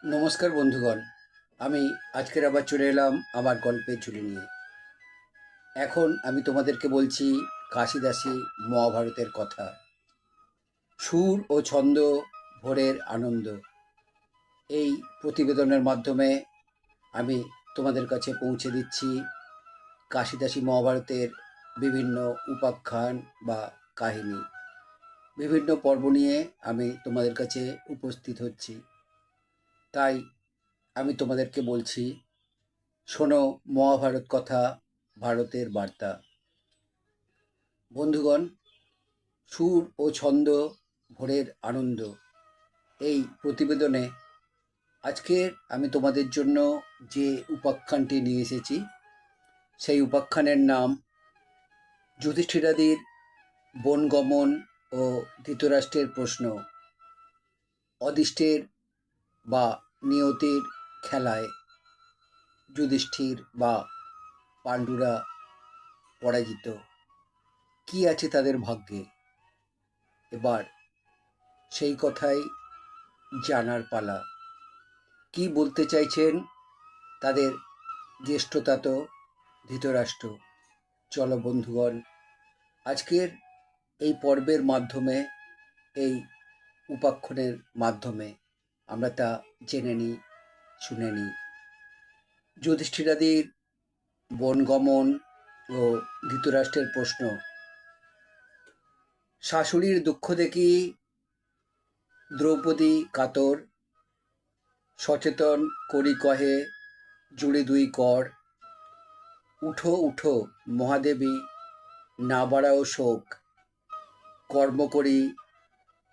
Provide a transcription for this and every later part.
নমস্কার বন্ধুগণ। আমি আজকের আবার চলে এলাম আমার গল্পের ঝুলি নিয়ে। এখন আমি তোমাদেরকে বলছি কাশিদাসী মহাভারতের কথা। সুর ও ছন্দ, ভোরের আনন্দ, এই প্রতিবেদনের মাধ্যমে আমি তোমাদের কাছে পৌঁছে দিচ্ছি কাশিদাসী মহাভারতের বিভিন্ন উপাখ্যান বা কাহিনী। বিভিন্ন পর্ব নিয়ে আমি তোমাদের কাছে উপস্থিত হচ্ছি। তাই আমি তোমাদেরকে বলছি, শোনো মহাভারত কথা, ভারতের বার্তা। বন্ধুগণ, সুর ও ছন্দ, ভোরের আনন্দ, এই প্রতিবেদনে আজকের আমি তোমাদের জন্য যে উপাখ্যানটি নিয়ে এসেছি, সেই উপাখ্যানের নাম যুধিষ্ঠিরাদির বনগমন ও ধৃতরাষ্ট্রের প্রশ্ন। অদিষ্টের বা নিয়তির খেলায় যুধিষ্ঠির বা পাণ্ডুরা পরাজিত। কি আছে তাদের ভাগ্যে? এবার সেই কথাই জানার পালা। কি বলতে চাইছেন তাদের জ্যেষ্ঠতাত ধৃতরাষ্ট্র? চলো বন্ধুগণ, আজকের এই পর্বের মাধ্যমে, এই উপাখ্যানের মাধ্যমে আমরা তা জেনে নিই, শুনে নিই। যুধিষ্ঠিরাদির বনগমন ও ধৃতরাষ্ট্রের প্রশ্ন। শাশুড়ির দুঃখ দেখি দ্রৌপদী কাতর, সচেতন করি কহে জুড়ি দুই কর। উঠো উঠো মহাদেবী, না বাড়াও শোক, কর্ম করি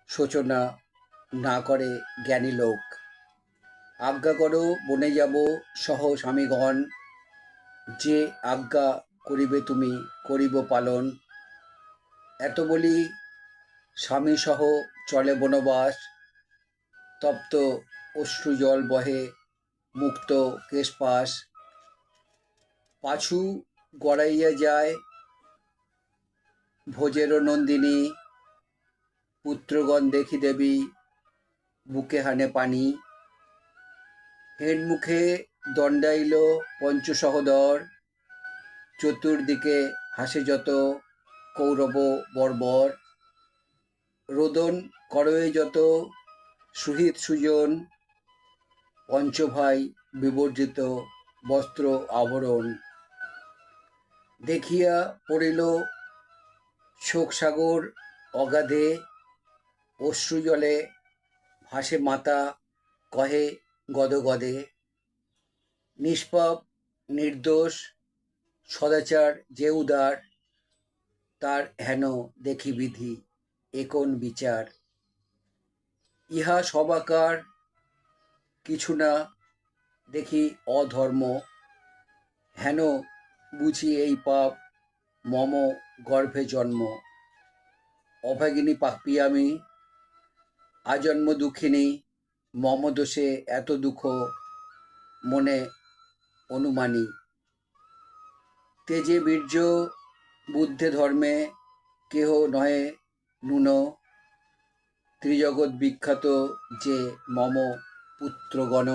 শোচনা, না করে জ্ঞানী লোক। আজ্ঞা করো বনে যাব সহ স্বামীগণ, যে আজ্ঞা করিবে তুমি করিব পালন। এত বলি স্বামী সহ চলে বনবাস, তপ্ত অশ্রু জল বহে মুক্ত কেশপাশ। পাছু গড়াইয়া যায় ভোজের নন্দিনী, পুত্রগণ দেখি দেবী বুকে হানে পানি। হেড মুখে দণ্ডাইল পঞ্চসহোদর, চতুর্দিকে হাসে যত কৌরব বর্বর। রোদন করয়ে যত সুহিত সুজন, পঞ্চভাই বিবর্জিত বস্ত্র আভরণ। দেখিয়া পড়িল শোকসাগর অগাধে, অশ্রুজলে ভাসে মাতা কহে গদগদে। নিষ্পাপ নির্দোষ সদাচার যে উদার, তার হেন দেখি বিধি একন বিচার। ইহা সবাকার কিছু না দেখি অধর্ম, হেন বুঝি এই পাপ মম গর্ভে জন্ম। অভাগিনী পাপী আমি, আজন্ম দুঃখিনী, মম দোষে এত দুঃখ মনে অনুমানী। তেজে বীর্য বুদ্ধে ধর্মে কেহ নহে নুন, ত্রিজগৎ বিখ্যাত যে মম পুত্রগণ।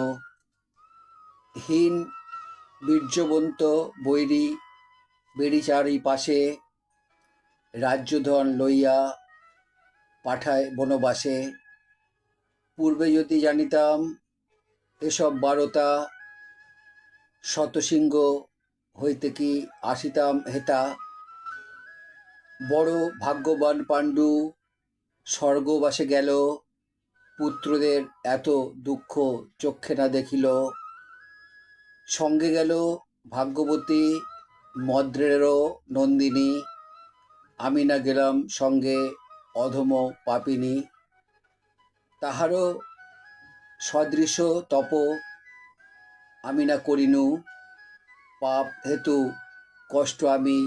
হীন বীর্যবন্ত বৈরী বেড়িচারি পাশে, রাজ্যধন লইয়া পাঠায় বনবাসে। পূর্বে যদি জানিতাম এসব বারতা, শতসিংহ হইতে কি আসিতাম হেতা। বড় ভাগ্যবান পাণ্ডু স্বর্গবাসে গেল, পুত্রদের এত দুঃখ চক্ষে না দেখিল। সঙ্গে গেল ভাগ্যবতী মদ্রেরও নন্দিনী, আমি না গেলাম সঙ্গে অধম পাপিনী। তাহারও সদৃশ তপ আমি না করিনু, পাপ হেতু কষ্ট আমি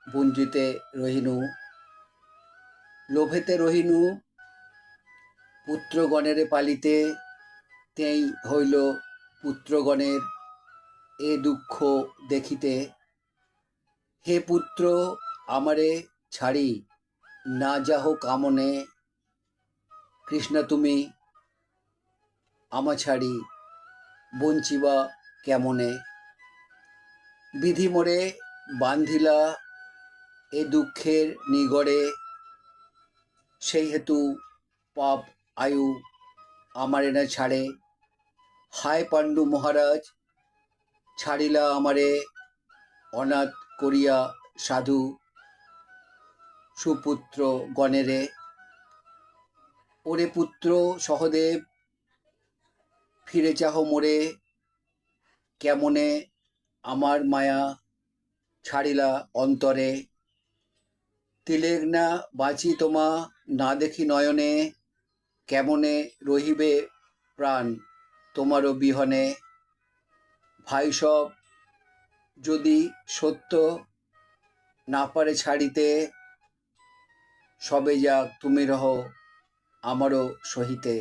ভুঞ্জিতে রহিনু। লোভেতে রহিনু পুত্রগণের পালিতে, তেই হইল পুত্রগণের এ দুঃখ দেখিতে। হে পুত্র, আমারে ছাড়ি না যাহ কামনে, কৃষ্ণা তুমি আমা ছাড়ি বঞ্চিবা কেমনে। বিধি মোরে বান্ধিলা এ দুঃখের নিগড়ে, সেই হেতু পাপ আয়ু আমারে না ছাড়ে। হায় পাণ্ডু মহারাজ, ছাড়িলা আমারে অনাথ করিয়া সাধু সুপুত্র গণেরে। ওরে পুত্র সহদেব, ফিরে চাহ মোরে, কেমনে আমার মায়া ছাড়িলা অন্তরে। তিলেক না বাঁচি তোমা না দেখি নয়নে, কেমনে রহিবে প্রাণ তোমারও বিহনে। ভাই সব যদি সত্য না পারে ছাড়িতে, সবে যাক তুমি রহ আমারও সহিতে।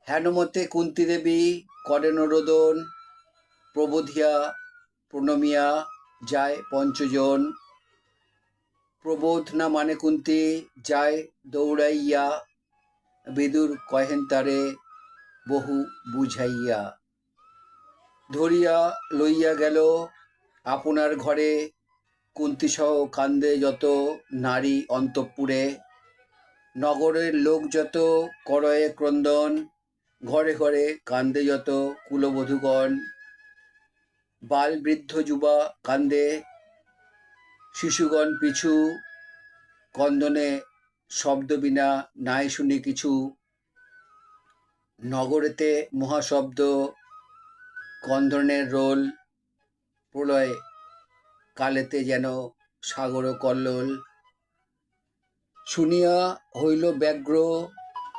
হেনমতে কুন্তী দেবী করেন রোদন, প্রবোধিয়া প্রণমিয়া যায় পঞ্চজন। প্রবোধ না মানে কুন্তী যায় দৌড়াইয়া, বিদুর কহেন তারে বহু বুঝাইয়া। ধরিয়া লইয়া গেল আপনার ঘরে, কুন্তীসহ কান্দে যত নারী অন্তঃপুরে। নগরের লোক যত করয়ে ক্রন্দন, ঘরে ঘরে কান্দে যত কুলবধূগণ। বাল বৃদ্ধ যুবা কান্দে, শিশুগণ পিছু, কন্দনে শব্দ বিনা নাই শুনি কিছু। নগরেতে মহাশব্দ ক্রন্দনের রোল, প্রলয় কালেতে যেন সাগর কল্লোল। শুনিয়া হইল ব্যগ্র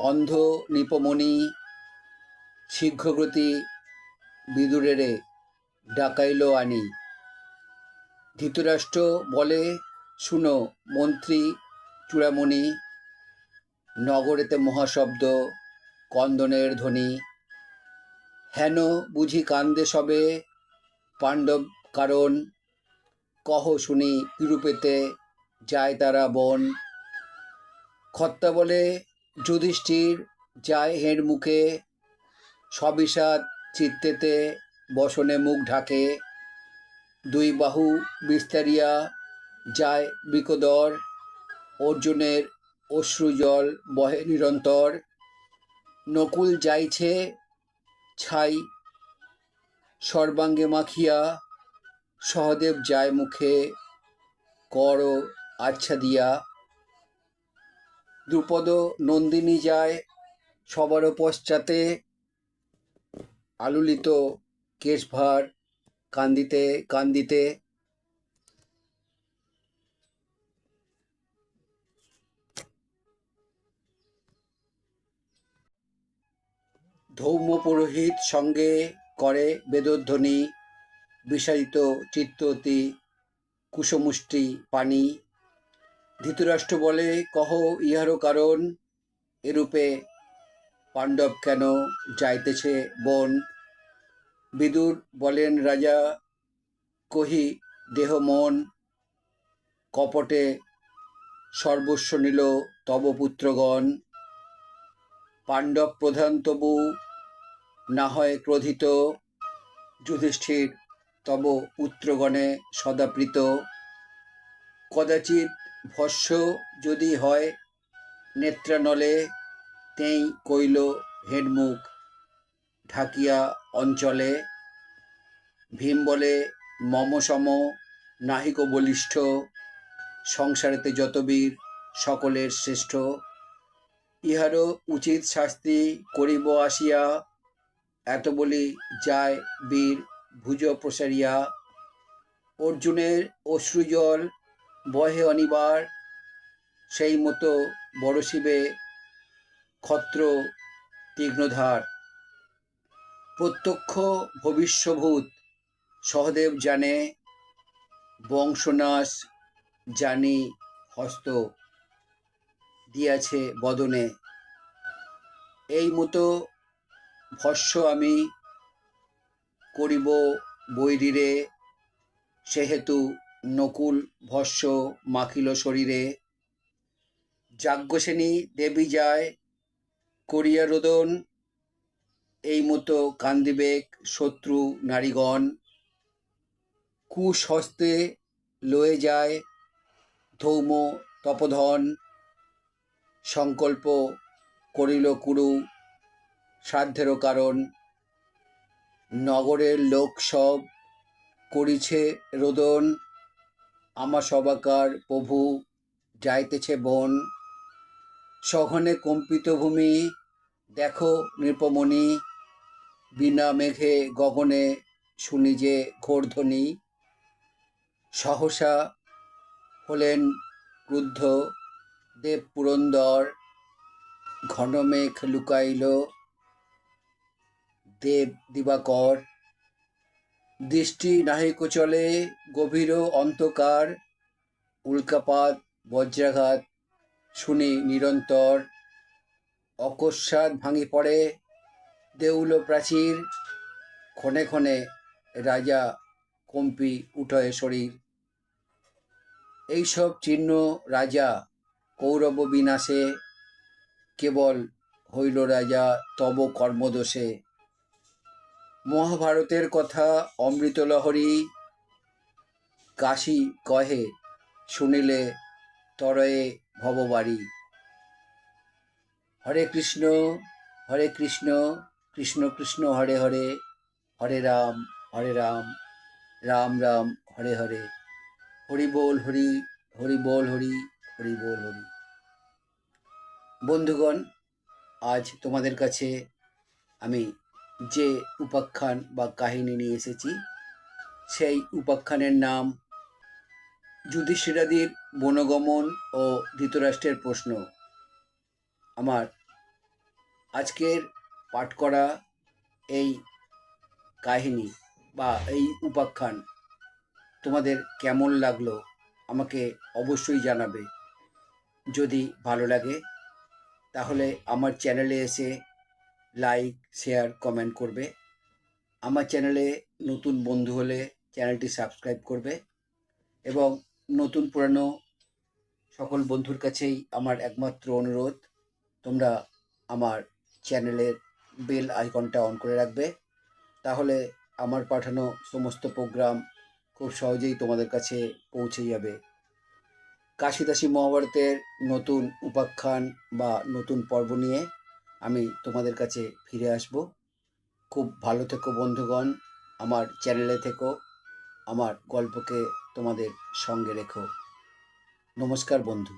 অন্ধ নিপমণি, শীঘ্রগতি বিদুরেরে ডাকাইল আনি। ধৃতরাষ্ট্র বলে, শুনো মন্ত্রী চূড়ামণি, নগরেতে মহাশব্দ কন্দনের ধ্বনি। হেন বুঝি কান্দে সবে পাণ্ডব কারণ, কহ শুনি কিরূপেতে যায় তারা বন। ক্ষত্তা বলে, যুধিষ্ঠির যায় হেঁড় মুখে, সবিষাদ চিত্তেতে বসনে মুখ ঢাকে। দুই বাহু বিস্তারিয়া যায় বৃকোদর, অর্জুনের অশ্রুজল বহে নিরন্তর। নকুল যাইছে ছাই সর্বাঙ্গে মাখিয়া, সহদেব যায় মুখে কর আচ্ছাদিয়া। দ্রুপদ নন্দিনী যায় সবার পশ্চাতে, আলুলিত কেশভার কান্দিতে কান্দিতে। ধৌম পুরোহিত সঙ্গে করে বেদধ্বনি, বিষাদিত চিত্ততি কুশমুষ্টি পানি। ধৃতরাষ্ট্র বলে, কহ ইহারও কারণ, এরূপে পাণ্ডব কেন যাইতেছে বন। বিদুর বলেন, রাজা কহি দেহ মন, কপটে সর্বস্ব নিল তব পুত্রগণ। পাণ্ডব প্রধান তবু না হয় ক্রোধিত, যুধিষ্ঠির তব পুত্রগণে সদাপ্রীত। কদাচিৎ ভস্য যদি হয় নেত্রানলে, তেই কইল হেডমুখ ঢাকিয়া অঞ্চলে। ভীম বলে, মম সম নাহিক বলিষ্ঠ, সংসারেতে যত বীর সকলের শ্রেষ্ঠ। ইহারও উচিত শাস্তি করিব আসিয়া, এত বলি যায় বীর ভুজ প্রসারিয়া। অর্জুনের অশ্রুজল বহে অনিবার, সেই মতো বরশিবে ক্ষত্র তীক্ষ্ণধার। প্রত্যক্ষ ভবিষ্যভূত সহদেব জানে, বংশনাশ জানি হস্ত দিয়াছে বদনে। এই মতো ভস্য আমি করিব বৈরীরে, সেহেতু নকুল ভস্য মাখিল শরীরে। যাজ্ঞসেনী দেবী যায় করিয়া রোদন, এই মতো কান্দিবেক শত্রু নারীগণ, কুশস্তে লয়ে যায় ধৌম তপোধন, সংকল্প করিল কুরু শ্রাদ্ধেরও কারণ, নগরের লোক সব করিছে রোদন, আমা সবাকার প্রভু যাইতেছে বন, সঘনে কম্পিত ভূমি দেখো নৃপমণি, বিনা মেঘে গগনে শুনি যে ঘোর ধ্বনি, সহসা হলেন ক্রুদ্ধ দেব পুরন্দর, ঘন মেঘ লুকাইল দেব দিবাকর, দৃষ্টি নাহিক চলে গভীর অন্ধকার, উল্কাপাত বজ্রাঘাত শুনি নিরন্তর, অকস্মাৎ ভাঙি পড়ে দেউল প্রাচীর, ক্ষণে ক্ষণে রাজা কম্পি উঠয়ে শরীর। এইসব চিহ্ন রাজা কৌরব বিনাশে, কেবল হইল রাজা তব কর্মদোষে। মহাভারতের কথা অমৃত লহরী, কাশী কহে শুনিলে তরয়ে ভববারী। হরে কৃষ্ণ কৃষ্ণ কৃষ্ণ হরে হরে, হরে রাম রাম রাম হরে হরে, হরি বল হরি, হরি বল হরি, হরি বল হরি। বন্ধুগণ, আজ তোমাদের কাছে আমি যে উপাখ্যান বা কাহিনী নিয়ে এসেছি, সেই উপাখ্যানের নাম যুধিষ্ঠিরাদির বনগমন ও ধৃতরাষ্ট্রের প্রশ্ন। আমার আজকের পাঠ করা এই কাহিনী বা এই উপাখ্যান তোমাদের কেমন লাগলো আমাকে অবশ্যই জানাবে। যদি ভালো লাগে তাহলে আমার চ্যানেলে এসে লাইক, শেয়ার, কমেন্ট করবে। আমার চ্যানেলে নতুন বন্ধু হলে চ্যানেলটি সাবস্ক্রাইব করবে এবং নতুন পুরানো সকল বন্ধুর কাছেই আমার একমাত্র অনুরোধ, তোমরা আমার চ্যানেলের বেল আইকনটা অন করে রাখবে। তাহলে আমার পাঠানো সমস্ত প্রোগ্রাম খুব সহজেই তোমাদের কাছে পৌঁছে যাবে। কাশীদাসী মহাভারতের নতুন উপাখ্যান বা নতুন পর্ব নিয়ে আমি তোমাদের কাছে ফিরে আসব। খুব ভালো থেকো বন্ধুগণ, আমার চ্যানেলে থেকো, আমার গল্পকে তোমাদের সঙ্গে রেখো। নমস্কার বন্ধু।